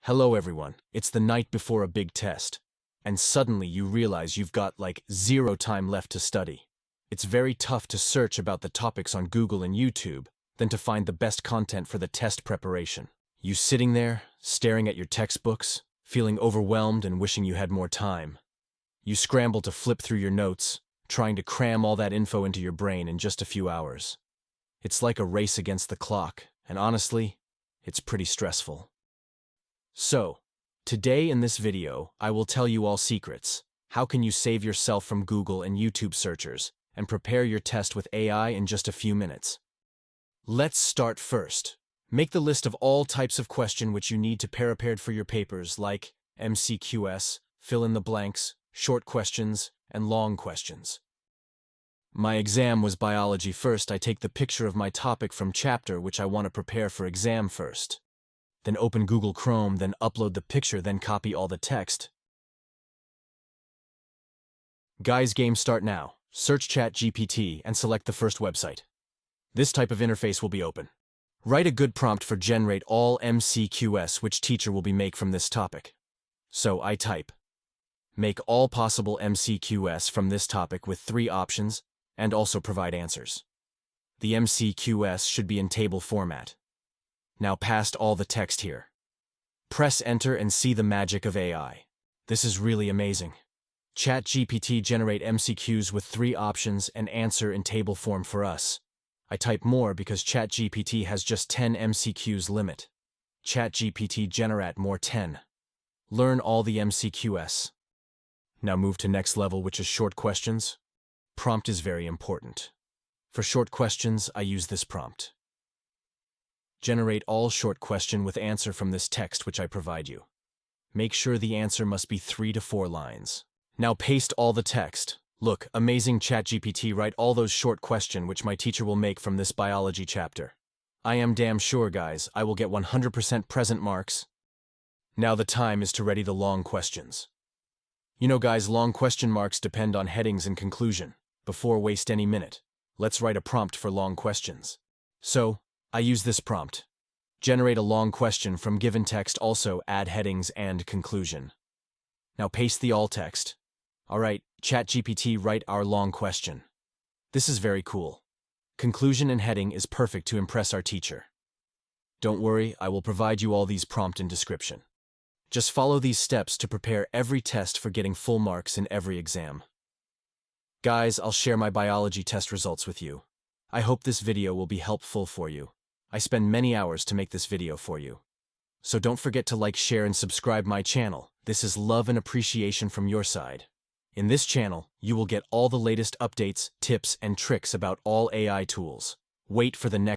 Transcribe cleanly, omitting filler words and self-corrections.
Hello everyone, it's the night before a big test, and suddenly you realize you've got like zero time left to study. It's very tough to search about the topics on Google and YouTube than to find the best content for the test preparation. You sitting there, staring at your textbooks, feeling overwhelmed and wishing you had more time. You scramble to flip through your notes, trying to cram all that info into your brain in just a few hours. It's like a race against the clock, and honestly, it's pretty stressful. So, today in this video, I will tell you all secrets. How can you save yourself from Google and YouTube searchers and prepare your test with AI in just a few minutes? Let's start first. Make the list of all types of question which you need to prepared for your papers like MCQS, fill in the blanks, short questions, and long questions. My exam was biology first. I take the picture of my topic from chapter which I want to prepare for exam first. Then open Google Chrome, then upload the picture, then copy all the text. Guys, game start now. Search ChatGPT and select the first website. This type of interface will be open. Write a good prompt for generate all MCQS which teacher will be make from this topic. So I type, make all possible MCQS from this topic with 3 options and also provide answers. The MCQS should be in table format. Now paste all the text here. Press enter and see the magic of AI. This is really amazing. ChatGPT generate MCQs with 3 options and answer in table form for us. I type more because ChatGPT has just 10 MCQs limit. ChatGPT generate more 10. Learn all the MCQS. Now move to next level, which is short questions. Prompt is very important. For short questions, I use this prompt. Generate all short question with answer from this text which I provide you. Make sure the answer must be 3 to 4 lines. Now paste all the text. Look, amazing ChatGPT, write all those short question which my teacher will make from this biology chapter. I am damn sure, guys, I will get 100% present marks. Now the time is to ready the long questions. You know guys, long question marks depend on headings and conclusion. Before waste any minute, let's write a prompt for long questions. So, I use this prompt. Generate a long question from given text, also add headings and conclusion. Now paste the all text. Alright, ChatGPT, write our long question. This is very cool. Conclusion and heading is perfect to impress our teacher. Don't worry, I will provide you all these prompt in description. Just follow these steps to prepare every test for getting full marks in every exam. Guys, I'll share my biology test results with you. I hope this video will be helpful for you. I spend many hours to make this video for you. So don't forget to like, share, and subscribe my channel. This is love and appreciation from your side. In this channel, you will get all the latest updates, tips, and tricks about all AI tools. Wait for the next